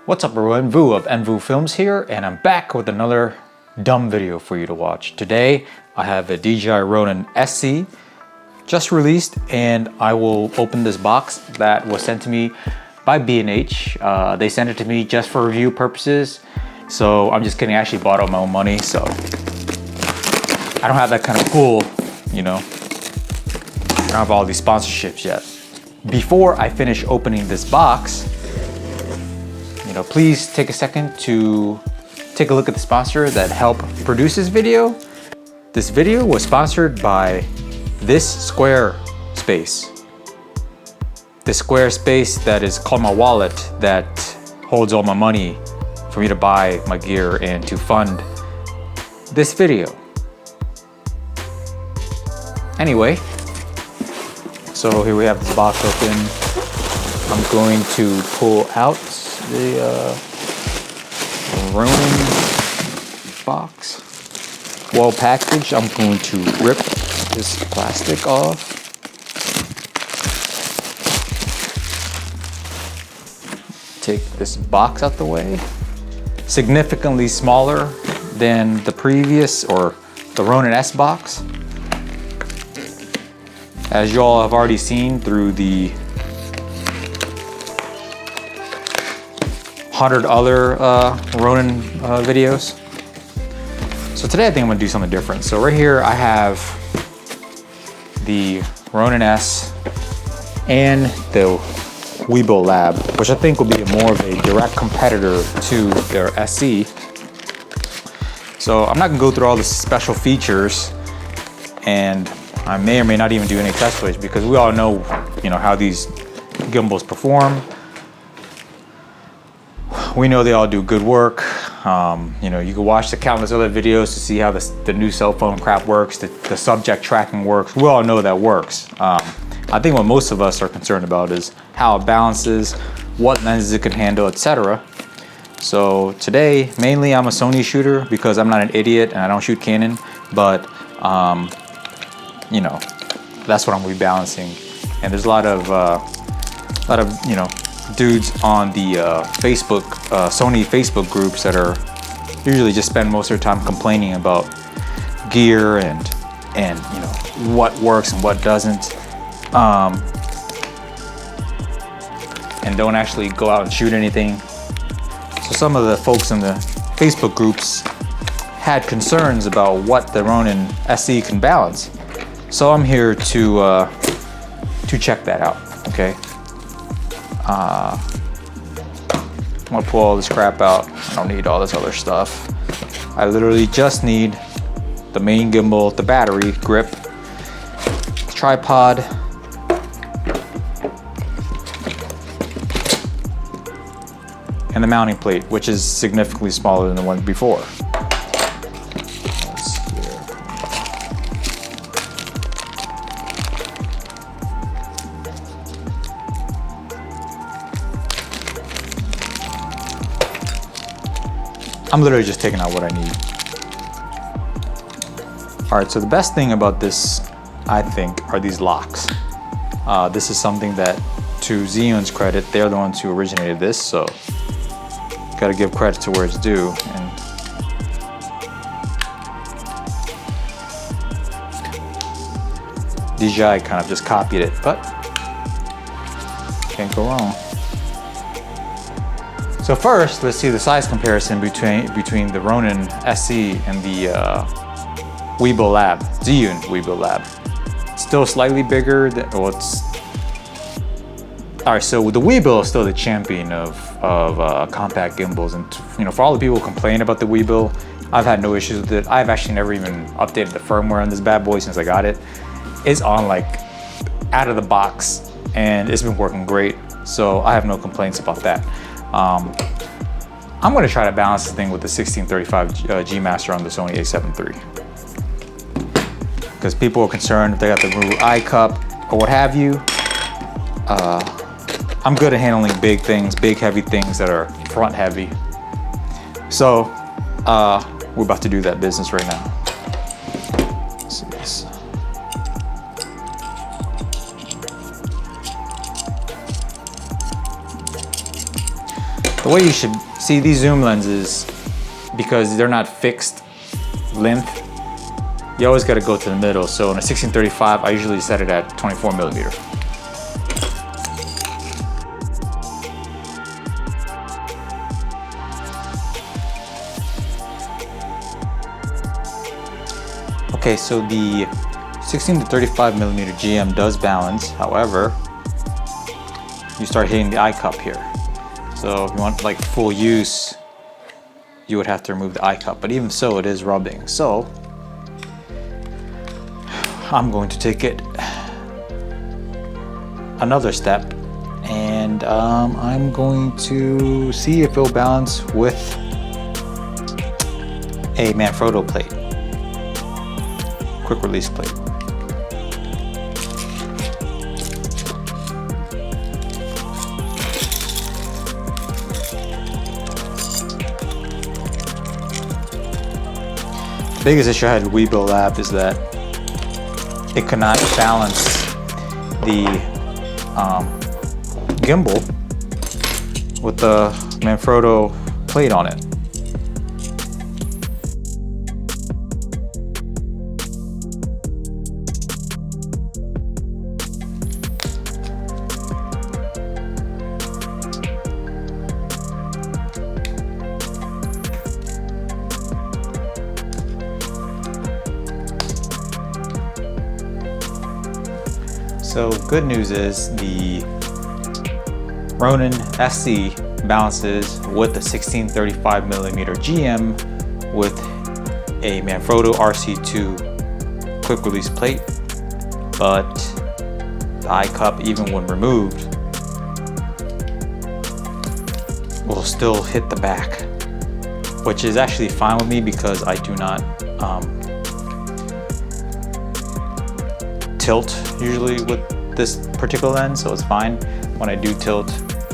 What's up everyone, Vu of Vu Films here, and I'm back with another dumb video for you to watch. Today I have a DJI Ronin SC just released, and I will open this box that was sent to me by B&H. They sent it to me just for review purposes, so I'm just kidding. I actually bought it with my own money, so I don't have that kind of pull, you know. I don't have all these sponsorships yet. Before I finish opening this box, please take a second to take a look at the sponsor that helped produce this video. This video was sponsored by this Square Space. This Square Space that is called my wallet that holds all my money for me to buy my gear and to fund this video. Anyway, so here we have this box open. I'm going to pull out the Ronin box. Well packaged. I'm going to rip this plastic off. Take this box out the way. Significantly smaller than the previous, or the Ronin-S box. As you all have already seen through the 100 other Ronin videos. So today I think I'm gonna do something different. So right here I have the Ronin-S and the Weebill Lab, which I think will be more of a direct competitor to their SC. So I'm not gonna go through all the special features, and I may or may not even do any test footage because we all know, how these gimbals perform. We know they all do good work. You can watch the countless other videos to see how the new cell phone crap works, the subject tracking works. We all know that works. I think what most of us are concerned about is how it balances, what lenses it can handle, etc. So today, mainly I'm a Sony shooter because I'm not an idiot and I don't shoot Canon, but that's what I'm rebalancing. And there's a lot of dudes on the Facebook, Sony Facebook groups that are usually just spend most of their time complaining about gear and what works and what doesn't, and don't actually go out and shoot anything. So some of the folks in the Facebook groups had concerns about what the Ronin SC can balance. So I'm here to check that out. Okay. I'm gonna pull all this crap out. I don't need all this other stuff. I literally just need the main gimbal, the battery, grip, the tripod, and the mounting plate, which is significantly smaller than the one before. I'm literally just taking out what I need. All right, so the best thing about this, I think, are these locks. This is something that, to Zhiyun's credit, they're the ones who originated this, so gotta give credit to where it's due. And DJI kind of just copied it, but can't go wrong. So first, let's see the size comparison between the Ronin SC and the Weebill Lab, Zhiyun Weebill Lab. Still slightly bigger than, all right, so the Weebill is still the champion of compact gimbals, and for all the people who complain about the Weebill, I've had no issues with it. I've actually never even updated the firmware on this bad boy since I got it. It's on out of the box, and it's been working great, so I have no complaints about that. I'm gonna try to balance this thing with the 1635 G Master on the Sony a7iii. Because people are concerned if they got the Ru eye cup or what have you. I'm good at handling big things, big heavy things that are front heavy. So we're about to do that business right now. Let's see this. The way you should see these zoom lenses, because they're not fixed length, you always got to go to the middle. So in a 16-35, I usually set it at 24 millimeter. Okay, so the 16-35 millimeter GM does balance. However, you start hitting the eye cup here. So if you want like full use, you would have to remove the eye cup, but even so, it is rubbing. So I'm going to take it another step, and I'm going to see if it'll balance with a Manfrotto plate, quick release plate. The biggest issue I had with Weebill Lab is that it could not balance the gimbal with the Manfrotto plate on it. So good news is the Ronin SC balances with the 16-35 millimeter GM with a Manfrotto RC2 quick release plate, but the eye cup, even when removed, will still hit the back, which is actually fine with me because I do not tilt usually with this particular lens, so it's fine. When I do tilt,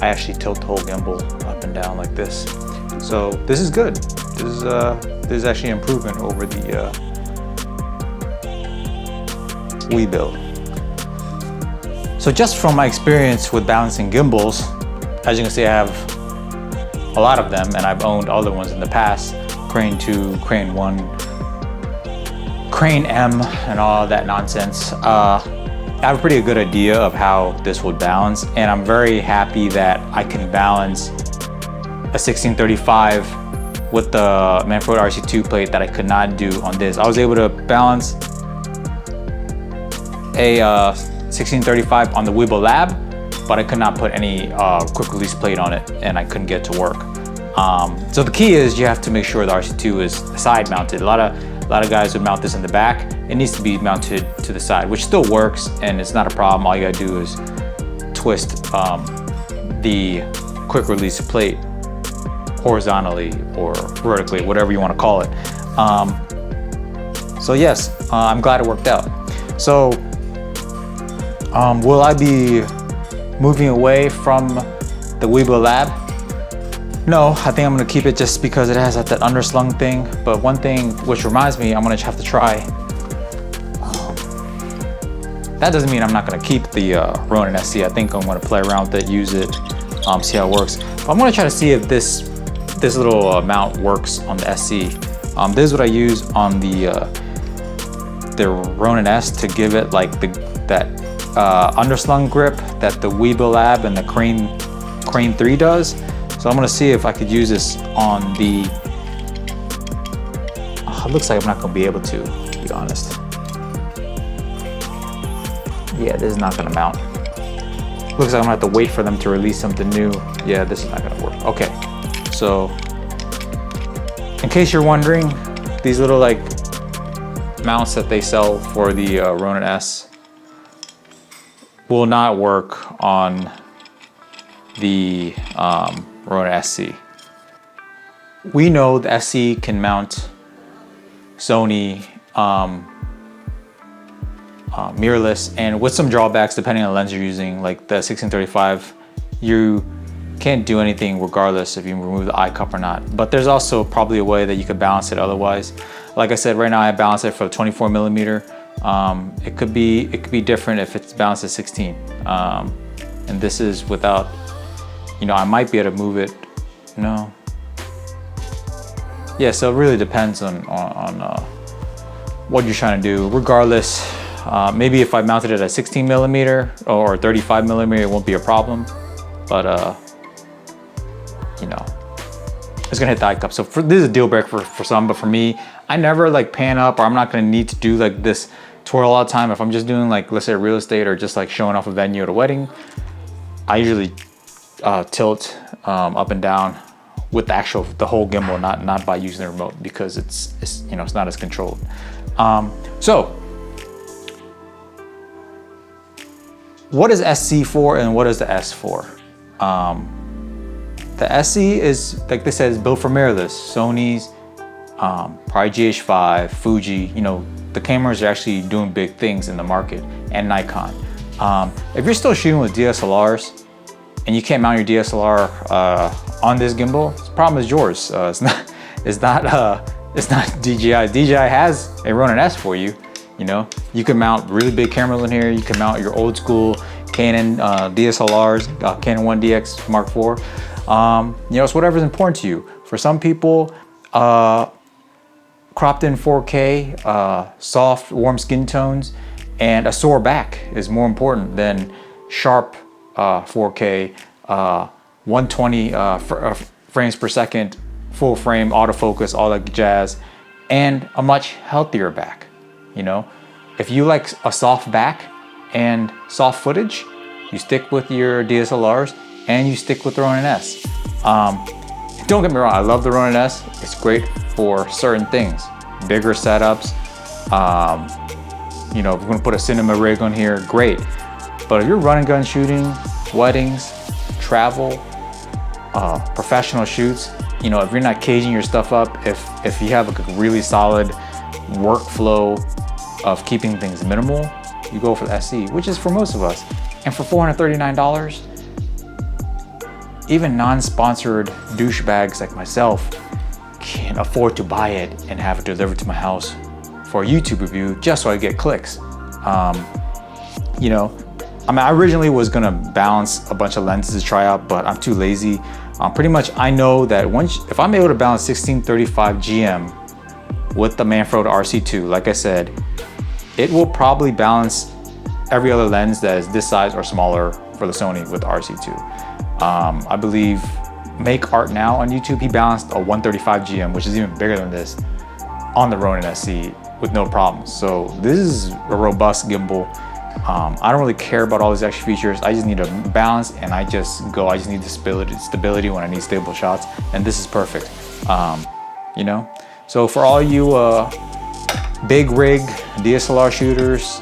I actually tilt the whole gimbal up and down like this. So this is good. This is actually an improvement over the Weebill. So just from my experience with balancing gimbals, as you can see, I have a lot of them, and I've owned other ones in the past, Crane 2, Crane 1, Crane M, and all that nonsense. I have a pretty good idea of how this would balance, and I'm very happy that I can balance a 16-35 with the Manfrotto RC2 plate that I could not do on this. I was able to balance a 16-35 on the Weebill Lab, but I could not put any quick release plate on it, and I couldn't get to work. So the key is you have to make sure the RC2 is side mounted. A lot of guys would mount this in the back. It needs to be mounted to the side, which still works, and it's not a problem. All you gotta do is twist the quick release plate horizontally or vertically, whatever you want to call it. So yes, I'm glad it worked out. So will I be moving away from the Weebill Lab? No, I think I'm gonna keep it just because it has that underslung thing. But one thing which reminds me, I'm gonna have to try. That doesn't mean I'm not gonna keep the Ronin SC. I think I'm gonna play around with it, use it, see how it works. But I'm gonna try to see if this little mount works on the SC. This is what I use on the Ronin-S to give it like that underslung grip that the Weebill Lab and the Crane 3 does. So I'm gonna see if I could use this on the, it looks like I'm not gonna be able to be honest. Yeah, this is not gonna mount. Looks like I'm gonna have to wait for them to release something new. Yeah, this is not gonna work. Okay, so in case you're wondering, these little like mounts that they sell for the Ronin-S will not work on the Ronin SC. We know the SC can mount Sony mirrorless, and with some drawbacks depending on the lens you're using, like the 16-35, you can't do anything regardless if you remove the eye cup or not. But there's also probably a way that you could balance it otherwise. Like I said, right now I balance it for 24 millimeter. It could be different if it's balanced at 16. And this is without, I might be able to move it No. Yeah, so it really depends on what you're trying to do. Regardless, maybe if I mounted it at 16 millimeter or 35 millimeter, it won't be a problem. But you know, it's gonna hit the eye cup. So this is a deal breaker for some, but for me, I never like pan up, or I'm not gonna need to do like this twirl all the time. If I'm just doing like, let's say real estate or just like showing off a venue at a wedding, I usually tilt up and down with the whole gimbal, not by using the remote, because it's you know, it's not as controlled. So what is SC for and what is the S for? The SC is, like they said, is built for mirrorless. Sony's, probably GH5, Fuji, you know, the cameras are actually doing big things in the market, and Nikon. If you're still shooting with DSLRs and you can't mount your DSLR on this gimbal, the problem is yours. It's not DJI. DJI has a Ronin-S for you. You know, you can mount really big cameras in here. You can mount your old school Canon DSLRs, Canon 1DX Mark IV. You know, it's whatever's important to you. For some people, cropped in 4K, soft, warm skin tones, and a sore back is more important than sharp 4K, 120 frames per second, full frame, autofocus, all that jazz, and a much healthier back. You know, if you like a soft back and soft footage, you stick with your DSLRs and you stick with the Ronin-S. Don't get me wrong, I love the Ronin-S. It's great for certain things, bigger setups. You know, if we're gonna put a cinema rig on here, great. But if you're run and gun shooting, weddings, travel, professional shoots, you know, if you're not caging your stuff up, if you have like a really solid workflow of keeping things minimal, you go for the SC, which is for most of us. And for $439, even non-sponsored douchebags like myself can afford to buy it and have it delivered to my house for a YouTube review just so I get clicks. You know, I mean, I originally was gonna balance a bunch of lenses to try out, but I'm too lazy. Pretty much, I know that if I'm able to balance 16-35 GM with the Manfrotto RC2, like I said, it will probably balance every other lens that is this size or smaller for the Sony with the RC2. I believe Make Art Now on YouTube, he balanced a 135 GM, which is even bigger than this, on the Ronin SC with no problems. So this is a robust gimbal. I don't really care about all these extra features. I just need a balance, and I just need the stability when I need stable shots, and this is perfect. You know, so for all you big rig DSLR shooters,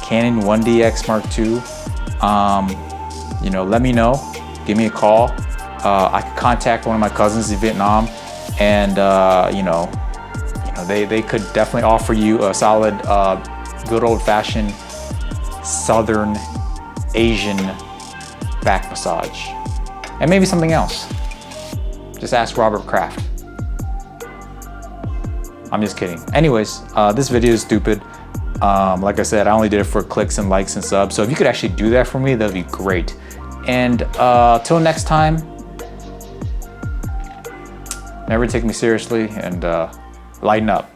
Canon 1DX Mark II, you know, let me know. Give me a call. I could contact one of my cousins in Vietnam, and you know, they could definitely offer you a solid, good old-fashioned Southern Asian back massage, and maybe something else. Just ask Robert Kraft. I'm just kidding. Anyways, this video is stupid. Like I said, I only did it for clicks and likes and subs. So if you could actually do that for me, that'd be great. And till next time, never take me seriously, and lighten up.